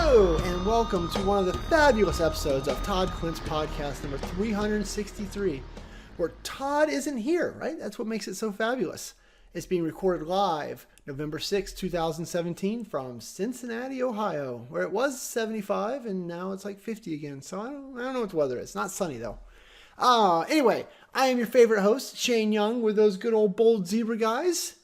Hello, and welcome to one of the fabulous episodes of Todd Clint's podcast number 363, where Todd isn't here, right? That's what makes it so fabulous. It's being recorded live November 6, 2017 from Cincinnati, Ohio, where it was 75 and now it's like 50 again. So I don't know what the weather is. It's not sunny though. Anyway, I am your favorite host, Shane Young, with those good old bold zebra guys.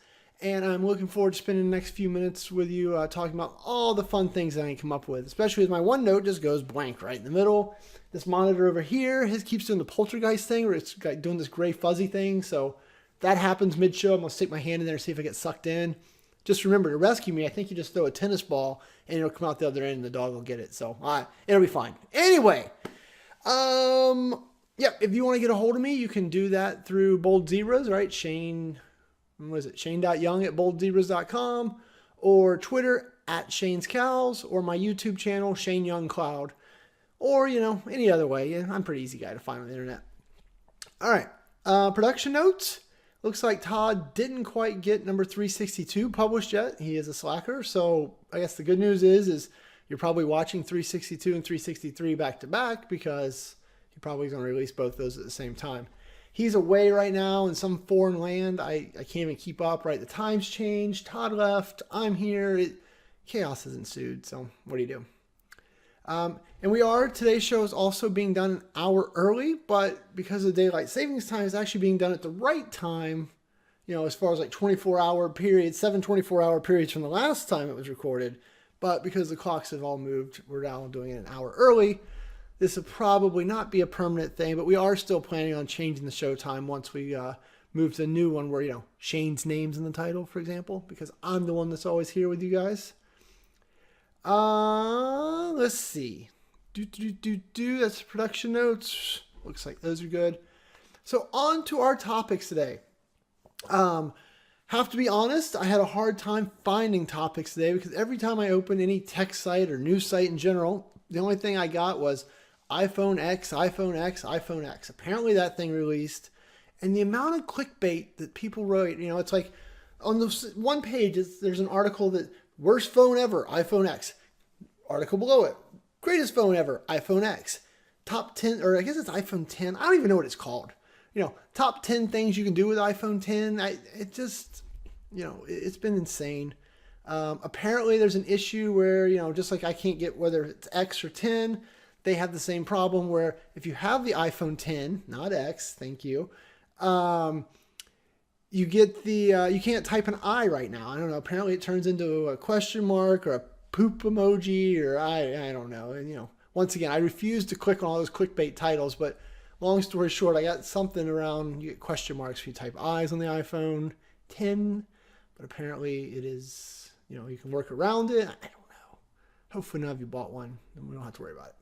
And I'm looking forward to spending the next few minutes with you talking about all the fun things that I can come up with, especially as my OneNote just goes blank right in the middle. This monitor over here, his keeps doing the poltergeist thing where it's doing this gray fuzzy thing. So if that happens mid-show, I'm going to stick my hand in there and see if I get sucked in. Just remember, to rescue me, I think you just throw a tennis ball and it'll come out the other end and the dog will get it. So it'll be fine. Anyway, if you want to get a hold of me, you can do that through Bold Zebras, right? Shane... Shane.young@boldzebras.com, or Twitter @Shane'sCows, or my YouTube channel, Shane Young Cloud, or, any other way. Yeah, I'm a pretty easy guy to find on the internet. All right. Production notes. Looks like Todd didn't quite get number 362 published yet. He is a slacker. So I guess the good news is you're probably watching 362 and 363 back to back because he probably is going to release both those at the same time. He's away right now in some foreign land. I can't even keep up, right? The time's changed. Todd left. I'm here. Chaos has ensued. So what do you do? And today's show is also being done an hour early, but because of daylight savings time, it's actually being done at the right time, as far as like 24-hour periods, 7 24-hour periods from the last time it was recorded. But because the clocks have all moved, we're now doing it an hour early. This will probably not be a permanent thing, but we are still planning on changing the show time once we move to the new one where, Shane's name's in the title, for example, because I'm the one that's always here with you guys. Let's see. That's the production notes. Looks like those are good. So on to our topics today. Have to be honest, I had a hard time finding topics today because every time I open any tech site or news site in general, the only thing I got was iPhone X, iPhone X, iPhone X. Apparently that thing released. And the amount of clickbait that people wrote, it's like on the one page, there's an article that worst phone ever, iPhone X. Article below it, greatest phone ever, iPhone X. Top 10, or I guess it's iPhone 10. I don't even know what it's called. Top 10 things you can do with iPhone 10. It's been insane. Apparently there's an issue where, just like I can't get whether it's X or 10, they have the same problem where if you have the iPhone 10, not X, thank you, you get you can't type an I right now. I don't know. Apparently it turns into a question mark or a poop emoji or I don't know. And, once again, I refuse to click on all those clickbait titles, but long story short, I got something around, you get question marks if you type I's on the iPhone 10, but apparently it is, you can work around it. I don't know. Hopefully none of you bought one, and we don't have to worry about it.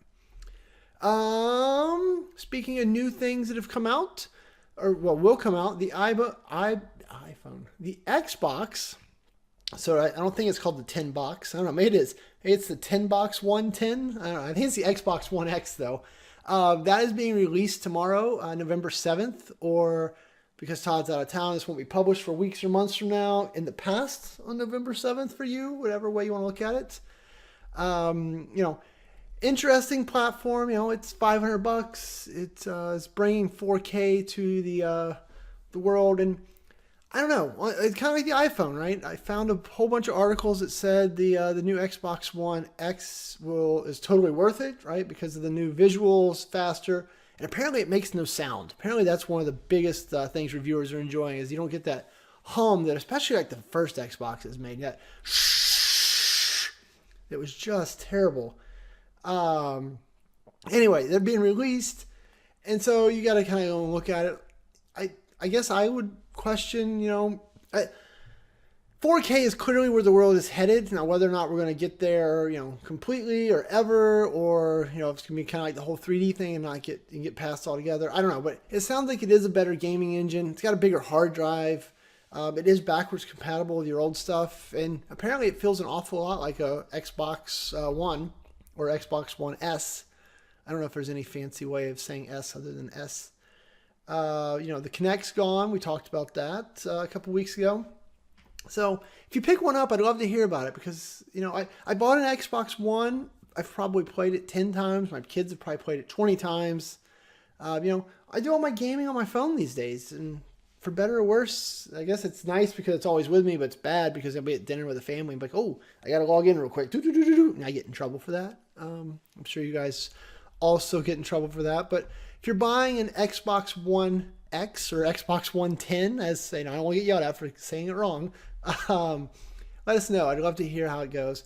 Speaking of new things that have come out, will come out, the iPhone, the Xbox. So I don't think it's called the 10 box. I don't know. Maybe it is. Maybe it's the 10 box 110. I don't know. I think it's the Xbox One X though. That is being released tomorrow, November 7th, or because Todd's out of town, this won't be published for weeks or months from now. In the past on November 7th for you, whatever way you want to look at it. Interesting platform. It's $500. It's bringing 4K to the world, and I don't know. It's kind of like the iPhone, right? I found a whole bunch of articles that said the new Xbox One X is totally worth it, right? Because of the new visuals, faster, and apparently it makes no sound. Apparently that's one of the biggest things reviewers are enjoying is you don't get that hum that especially like the first Xbox has made. That shh, it was just terrible. Anyway, they're being released, and so you got to kind of look at it. I guess I would question, 4K is clearly where the world is headed. Now, whether or not we're going to get there, completely or ever, or, if it's going to be kind of like the whole 3D thing and not get past altogether. I don't know, but it sounds like it is a better gaming engine. It's got a bigger hard drive. It is backwards compatible with your old stuff. And apparently it feels an awful lot like a Xbox One or Xbox One S. I don't know if there's any fancy way of saying S other than S. The Kinect's gone. We talked about that a couple weeks ago. So if you pick one up, I'd love to hear about it because, I bought an Xbox One I've probably played it 10 times. My kids have probably played it 20 times. I do all my gaming on my phone these days, and for better or worse, I guess it's nice because it's always with me, but it's bad because I'll be at dinner with the family and be like, oh, I got to log in real quick. And I get in trouble for that. I'm sure you guys also get in trouble for that. But if you're buying an Xbox One X or Xbox 110, as I don't want to get yelled at for saying it wrong, let us know. I'd love to hear how it goes.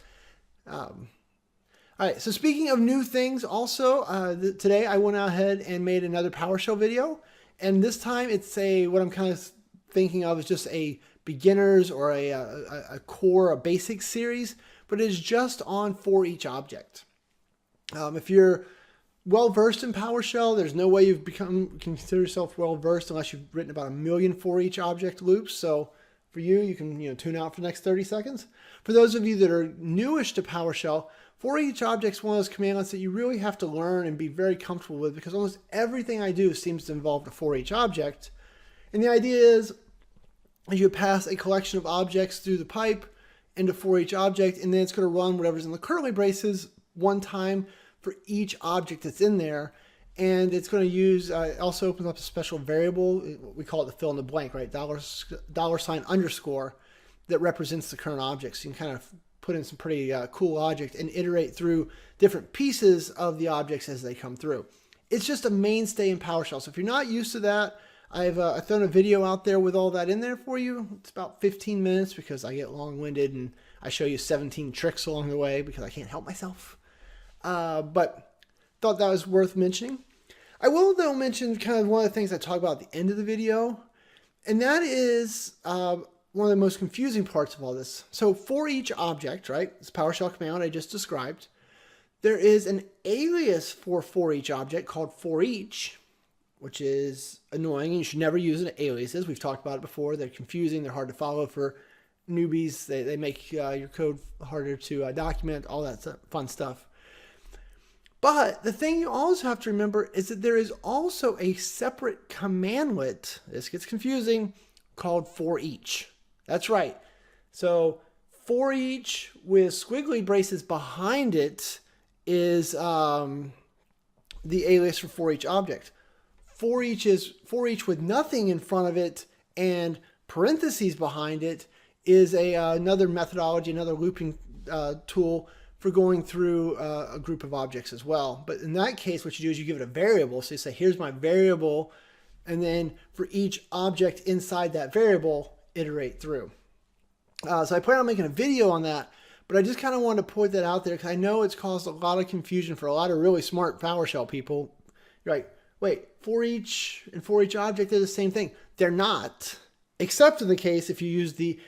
All right, so speaking of new things, also, today I went ahead and made another PowerShell video. And this time it's what I'm kind of thinking of as just a beginners or a core, a basic series, but it is just on ForEach-Object. If you're well-versed in PowerShell, there's no way you've consider yourself well-versed unless you've written about 1 million ForEach-Object loops. So for you can tune out for the next 30 seconds. For those of you that are newish to PowerShell, ForEach-Object is one of those commandlets that you really have to learn and be very comfortable with because almost everything I do seems to involve the ForEach-Object. And the idea is you pass a collection of objects through the pipe into ForEach-Object, and then it's going to run whatever's in the curly braces one time for each object that's in there. And it's going to use, it also opens up a special variable. We call it the fill in the blank, right? $_ that represents the current object. So you can kind of put in some pretty cool logic and iterate through different pieces of the objects as they come through. It's just a mainstay in PowerShell. So if you're not used to that, I've thrown a video out there with all that in there for you. It's about 15 minutes because I get long-winded and I show you 17 tricks along the way because I can't help myself. But thought that was worth mentioning. I will, though, mention kind of one of the things I talk about at the end of the video, and that is one of the most confusing parts of all this. So for each object, right, this PowerShell command I just described, there is an alias for each object called ForEach, which is annoying. You should never use aliases. We've talked about it before. They're confusing. They're hard to follow for newbies. They make your code harder to document, all that fun stuff. But the thing you also have to remember is that there is also a separate commandlet, this gets confusing, called ForEach. That's right. So ForEach with squiggly braces behind it is the alias for ForEach-Object. ForEach is ForEach with nothing in front of it and parentheses behind it is another methodology, another looping tool for going through a group of objects as well. But in that case, what you do is you give it a variable. So you say, here's my variable. And then for each object inside that variable, iterate through. So I plan on making a video on that, but I just kind of wanted to point that out there because I know it's caused a lot of confusion for a lot of really smart PowerShell people. You're like, wait, ForEach and ForEach-Object are the same thing. They're not, except in the case if you use the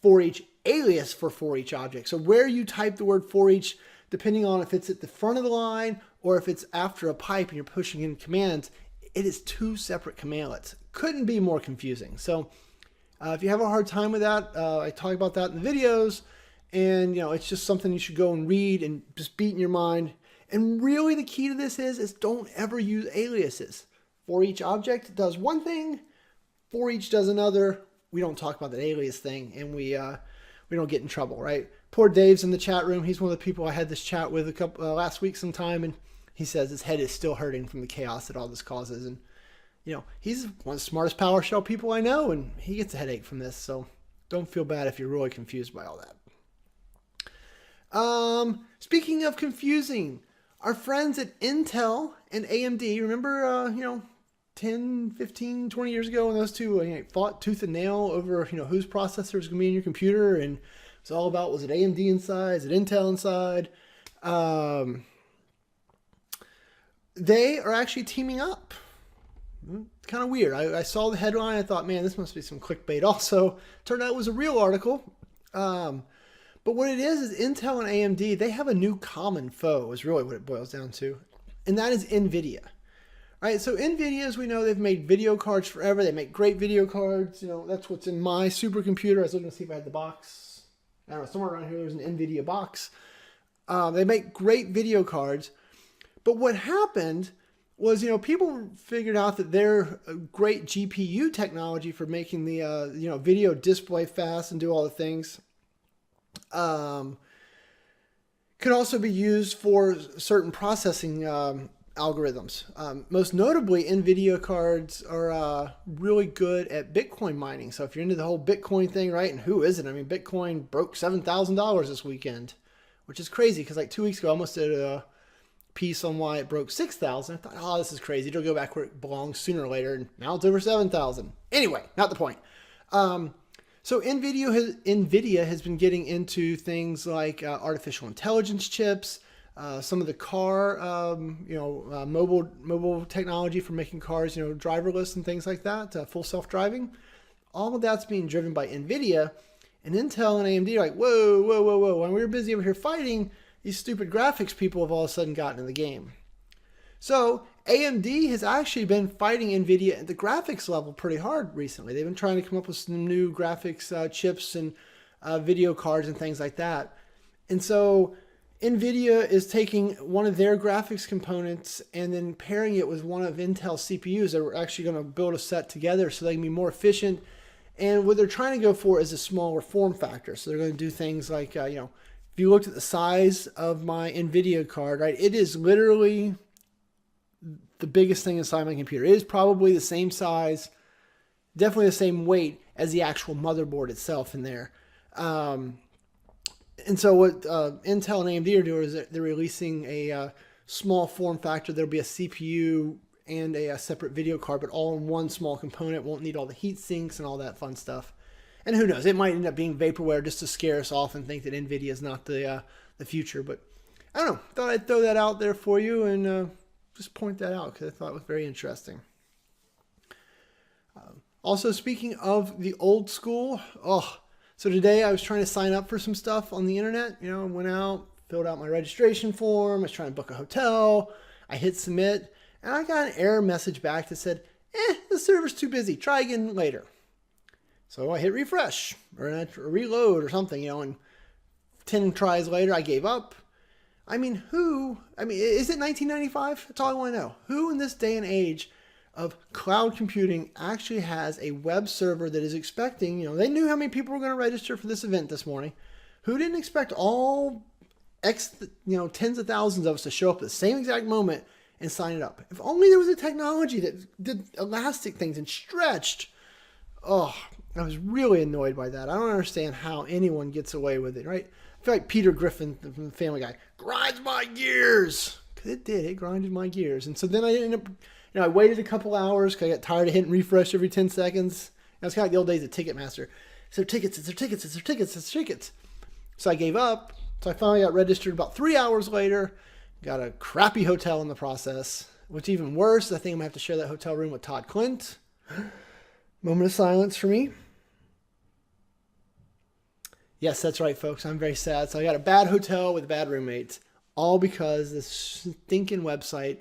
ForEach alias for ForEach-Object. So where you type the word ForEach, depending on if it's at the front of the line or if it's after a pipe and you're pushing in commands, it is two separate commandlets. Couldn't be more confusing. So if you have a hard time with that, I talk about that in the videos, and it's just something you should go and read and just beat in your mind. And really the key to this is don't ever use aliases. ForEach-Object does one thing, ForEach does another. We don't talk about that alias thing, and we don't get in trouble, right? Poor Dave's in the chat room. He's one of the people I had this chat with last week sometime, and he says his head is still hurting from the chaos that all this causes. And he's one of the smartest PowerShell people I know, and he gets a headache from this. So don't feel bad if you're really confused by all that. Speaking of confusing, our friends at Intel and AMD, remember, 10, 15, 20 years ago when those two fought tooth and nail over, whose processor was going to be in your computer, and it's all about, was it AMD inside, is it Intel inside? They are actually teaming up. It's kind of weird. I saw the headline. I thought, man, this must be some clickbait. Also, turned out it was a real article. But what it is Intel and AMD, they have a new common foe is really what it boils down to. And that is NVIDIA. All right, so NVIDIA, as we know, they've made video cards forever. They make great video cards. That's what's in my supercomputer. I was looking to see if I had the box. I don't know, somewhere around here there's an NVIDIA box. They make great video cards. But what happened was, people figured out that their great GPU technology for making the, video display fast and do all the things, Could also be used for certain processing algorithms. Most notably, NVIDIA cards are really good at Bitcoin mining. So if you're into the whole Bitcoin thing, right? And who isn't? I mean, Bitcoin broke $7,000 this weekend, which is crazy because like 2 weeks ago, I almost did a piece on why it broke 6,000. I thought, oh, this is crazy. It'll go back where it belongs sooner or later. And now it's over 7,000. Anyway, not the point. So NVIDIA has been getting into things like artificial intelligence chips, some of the car, mobile technology for making cars, driverless and things like that, full self-driving. All of that's being driven by NVIDIA, and Intel and AMD are like, whoa, whoa, whoa, whoa. When we were busy over here fighting, these stupid graphics people have all of a sudden gotten in the game. So AMD has actually been fighting NVIDIA at the graphics level pretty hard recently. They've been trying to come up with some new graphics chips and video cards and things like that. And so NVIDIA is taking one of their graphics components and then pairing it with one of Intel's CPUs. They're actually going to build a set together so they can be more efficient. And what they're trying to go for is a smaller form factor. So they're going to do things like, if you looked at the size of my NVIDIA card, right, it is literally the biggest thing inside my computer. It is probably the same size, definitely the same weight as the actual motherboard itself in there. And so what Intel and AMD are doing is they're releasing a small form factor. There'll be a CPU and a separate video card, but all in one small component. Won't need all the heat sinks and all that fun stuff. And who knows? It might end up being vaporware just to scare us off and think that NVIDIA is not the future. But I don't know. Thought I'd throw that out there for you and just point that out because I thought it was very interesting. Also, speaking of the old school, so today I was trying to sign up for some stuff on the internet. Went out, filled out my registration form. I was trying to book a hotel. I hit submit, and I got an error message back that said, the server's too busy. Try again later. So I hit refresh or reload or something, and 10 tries later, I gave up. Is it 1995? That's all I want to know. Who in this day and age of cloud computing actually has a web server that is expecting, they knew how many people were going to register for this event this morning. Who didn't expect all tens of thousands of us to show up at the same exact moment and sign it up? If only there was a technology that did elastic things and stretched. I was really annoyed by that. I don't understand how anyone gets away with it, right? I feel like Peter Griffin from the Family Guy grinds my gears. Because it did. It grinded my gears. And so then I ended up, I waited a couple hours because I got tired of hitting refresh every 10 seconds. It was kind of like the old days of Ticketmaster. It's their tickets, it's their tickets, it's their tickets, it's their tickets. So I gave up. So I finally got registered about 3 hours later. Got a crappy hotel in the process. What's even worse, I think I'm going to have to share that hotel room with Todd Clint. Moment of silence for me. Yes, that's right, folks. I'm very sad. So I got a bad hotel with bad roommates, all because this stinking website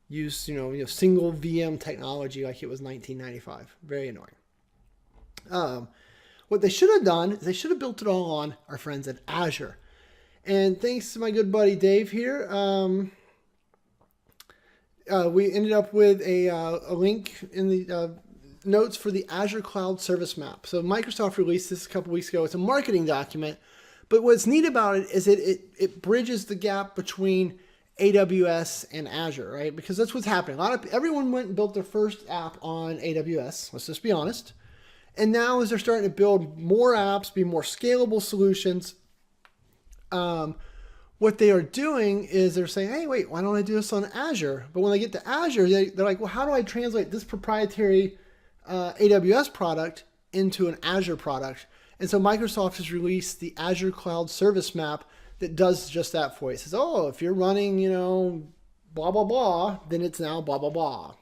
used, single VM technology like it was 1995. Very annoying. What they should have done is they should have built it all on our friends at Azure. And thanks to my good buddy Dave here, we ended up with a link in the notes for the Azure Cloud Service Map. So Microsoft released this a couple weeks ago. It's a marketing document, but what's neat about it is it bridges the gap between AWS and Azure, right? Because that's what's happening. Everyone went and built their first app on AWS. Let's just be honest. And now as they're starting to build more apps, be more scalable solutions, what they are doing is they're saying, hey, wait, why don't I do this on Azure? But when they get to Azure, they're like, well, how do I translate this proprietary AWS product into an Azure product? And so Microsoft has released the Azure Cloud Service Map that does just that for you. It says, if you're running, blah, blah, blah, then it's now blah, blah, blah.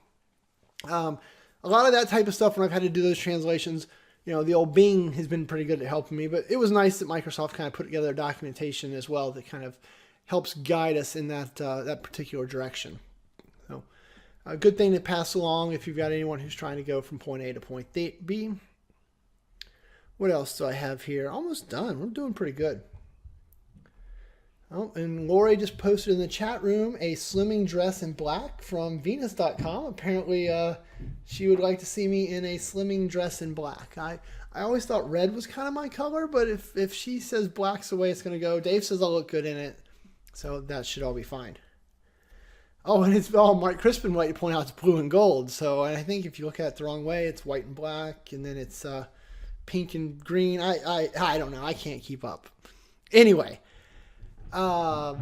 A lot of that type of stuff when I've had to do those translations, the old Bing has been pretty good at helping me, but it was nice that Microsoft kind of put together documentation as well that kind of helps guide us in that particular direction. So a good thing to pass along if you've got anyone who's trying to go from point A to point B. What else do I have here? Almost done. We're doing pretty good. Oh, and Lori just posted in the chat room a slimming dress in black from Venus.com. Apparently, she would like to see me in a slimming dress in black. I always thought red was kind of my color, but if she says black's the way it's going to go, Dave says I'll look good in it. So that should all be fine. Oh, and it's Mark Crispin would like to point out it's blue and gold. So I think if you look at it the wrong way, it's white and black, and then it's pink and green. I don't know. I can't keep up. Anyway, trying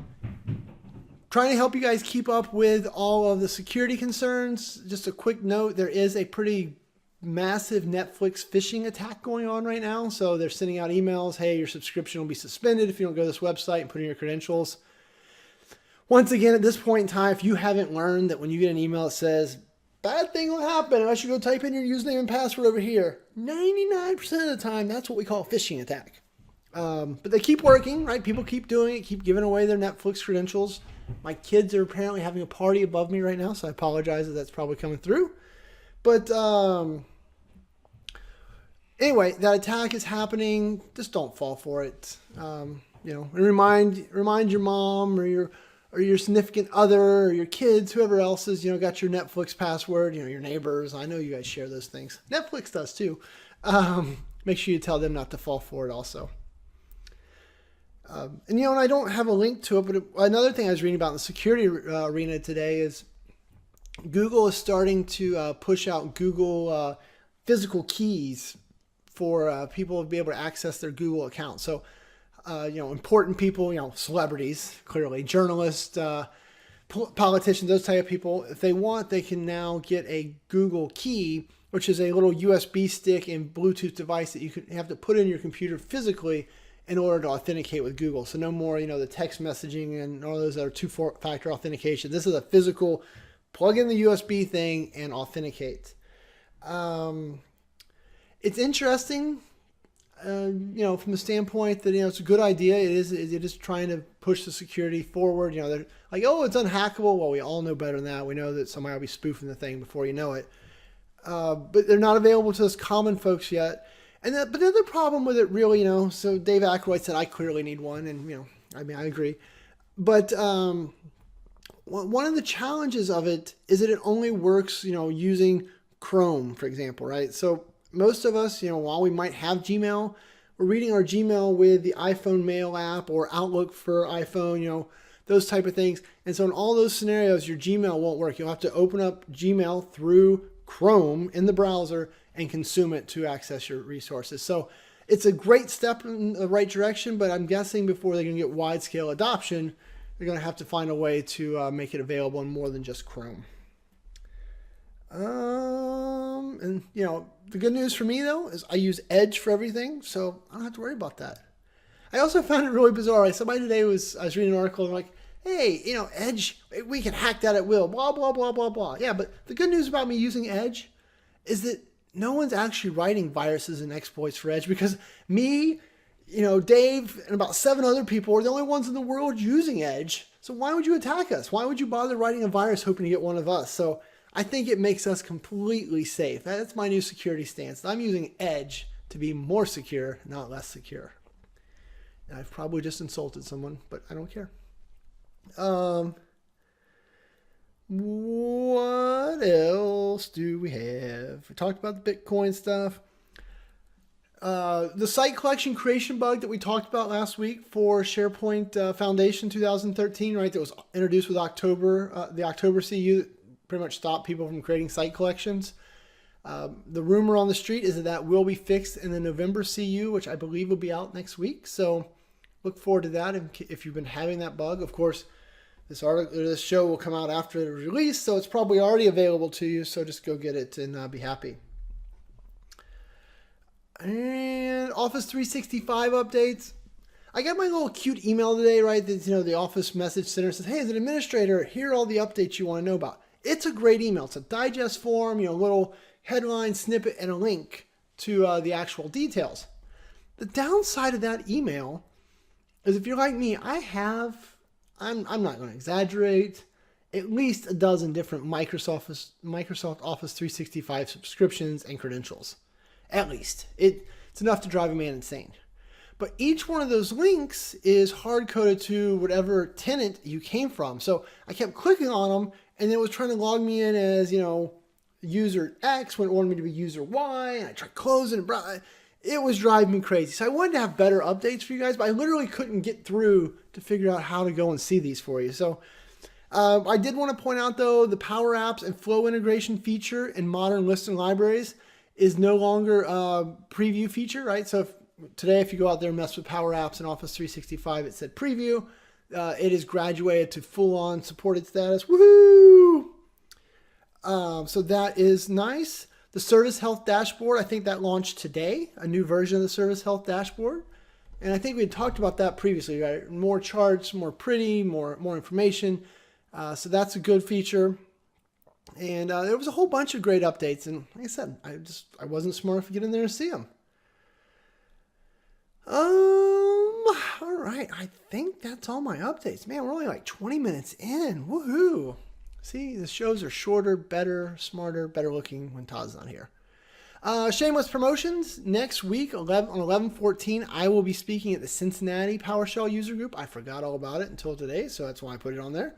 to help you guys keep up with all of the security concerns. Just a quick note: there is a pretty massive Netflix phishing attack going on right now. So they're sending out emails, hey, your subscription will be suspended if you don't go to this website and put in your credentials. Once again, at this point in time, if you haven't learned that when you get an email that says, bad thing will happen unless you go type in your username and password over here, 99% of the time, that's what we call a phishing attack. But they keep working, right? People keep doing it, keep giving away their Netflix credentials. My kids are apparently having a party above me right now, so I apologize if that's probably coming through. But anyway, that attack is happening. Just don't fall for it. And remind your mom or your significant other or your kids, whoever else is, got your Netflix password, your neighbors. I know you guys share those things. Netflix does too. Make sure you tell them not to fall for it also. And I don't have a link to it, but another thing I was reading about in the security arena today is Google is starting to push out Google physical keys for people to be able to access their Google account. So, important people, celebrities, clearly, journalists, politicians, those type of people, if they want, they can now get a Google key, which is a little USB stick and Bluetooth device that you have to put in your computer physically in order to authenticate with Google. So no more, the text messaging and all those other two-factor authentication. This is a physical plug in the USB thing and authenticate. It's interesting, from the standpoint that, it's a good idea. It is trying to push the security forward. They're like, oh, it's unhackable. Well, we all know better than that. We know that somebody will be spoofing the thing before you know it. But they're not available to us common folks yet. But the other problem with it really, so Dave Aykroyd said, I clearly need one. And, I agree. But, one of the challenges of it is that it only works, using Chrome, for example, right? So most of us, while we might have Gmail, we're reading our Gmail with the iPhone Mail app or Outlook for iPhone, those type of things. And so in all those scenarios, your Gmail won't work. You'll have to open up Gmail through Chrome in the browser and consume it to access your resources. So it's a great step in the right direction, but I'm guessing before they can get wide scale adoption, they're going to have to find a way to make it available in more than just Chrome. And the good news for me though is I use Edge for everything, so I don't have to worry about that. I also found it really bizarre. Somebody today I was reading an article and like, hey, Edge, we can hack that at will, blah, blah, blah, blah, blah. Yeah, but the good news about me using Edge is that no one's actually writing viruses and exploits for Edge because me, Dave and about 7 other people are the only ones in the world using Edge. So why would you attack us? Why would you bother writing a virus hoping to get one of us? So I think it makes us completely safe. That's my new security stance. I'm using Edge to be more secure, not less secure. And I've probably just insulted someone, but I don't care. What else do we have? We talked about the Bitcoin stuff. The site collection creation bug that we talked about last week for SharePoint Foundation 2013, right? That was introduced with the October CU that pretty much stopped people from creating site collections. The rumor on the street is that will be fixed in the November CU, which I believe will be out next week. So look forward to that if you've been having that bug. Of course, this show will come out after the release, so it's probably already available to you. So just go get it and be happy. And Office 365 updates. I got my little cute email today, right? That, the Office Message Center says, hey, as an administrator, here are all the updates you want to know about. It's a great email. It's a digest form, little headline snippet and a link to the actual details. The downside of that email is if you're like me, I'm not going to exaggerate, at least a dozen different Microsoft Office 365 subscriptions and credentials. At least. It's enough to drive a man insane. But each one of those links is hard-coded to whatever tenant you came from. So I kept clicking on them, and it was trying to log me in as, user X when it wanted me to be user Y, and I tried closing it. It was driving me crazy. So I wanted to have better updates for you guys, but I literally couldn't get through to figure out how to go and see these for you. So I did want to point out, though, the Power Apps and Flow integration feature in modern lists and libraries is no longer a preview feature, right? So today, if you go out there and mess with Power Apps in Office 365, it said preview. It is graduated to full-on supported status. Woohoo! So that is nice. The Service Health Dashboard, I think that launched today, a new version of the Service Health Dashboard. And I think we had talked about that previously, right? More charts, more pretty, more information. So that's a good feature. And there was a whole bunch of great updates. And like I said, I wasn't smart enough to get in there and see them. All right. I think that's all my updates. Man, we're only like 20 minutes in. Woohoo. See, the shows are shorter, better, smarter, better looking when Todd's not here. Shameless promotions. Next week on 11/14, I will be speaking at the Cincinnati PowerShell user group. I forgot all about it until today, so that's why I put it on there.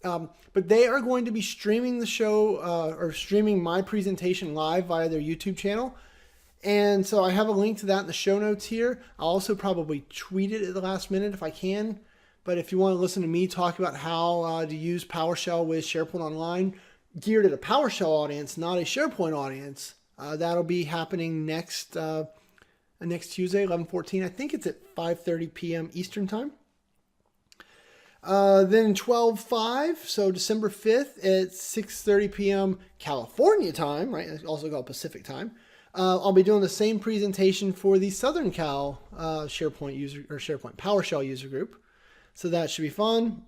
But they are going to be streaming the show or streaming my presentation live via their YouTube channel. And so I have a link to that in the show notes here. I'll also probably tweet it at the last minute if I can. But if you want to listen to me talk about how to use PowerShell with SharePoint Online, geared at a PowerShell audience, not a SharePoint audience, that'll be happening next Tuesday, 11/14. I think it's at 5:30 p.m. Eastern Time. Then 12/5, so December 5th at 6:30 p.m. California time, right? It's also called Pacific time. I'll be doing the same presentation for the Southern Cal SharePoint user or SharePoint PowerShell user group. So that should be fun.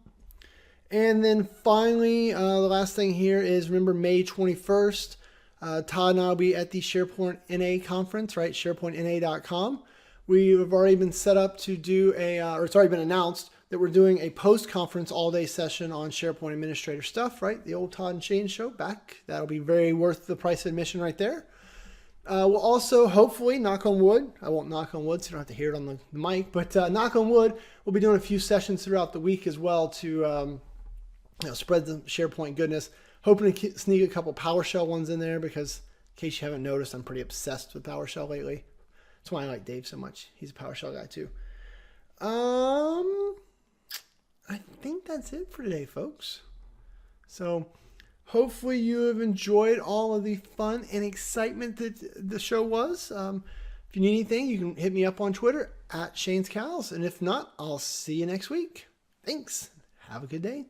And then finally, the last thing here is remember May 21st, Todd and I will be at the SharePoint NA conference, right? SharePointNA.com. We have already been set up to do or it's already been announced that we're doing a post-conference all-day session on SharePoint administrator stuff, right? The old Todd and Shane show back. That'll be very worth the price of admission right there. We'll also, hopefully, knock on wood, I won't knock on wood so you don't have to hear it on the mic, but knock on wood, we'll be doing a few sessions throughout the week as well to spread the SharePoint goodness. Hoping to sneak a couple PowerShell ones in there because, in case you haven't noticed, I'm pretty obsessed with PowerShell lately. That's why I like Dave so much. He's a PowerShell guy too. I think that's it for today, folks. So hopefully you have enjoyed all of the fun and excitement that the show was. If you need anything, you can hit me up on Twitter at Shane's Cows. And if not, I'll see you next week. Thanks. Have a good day.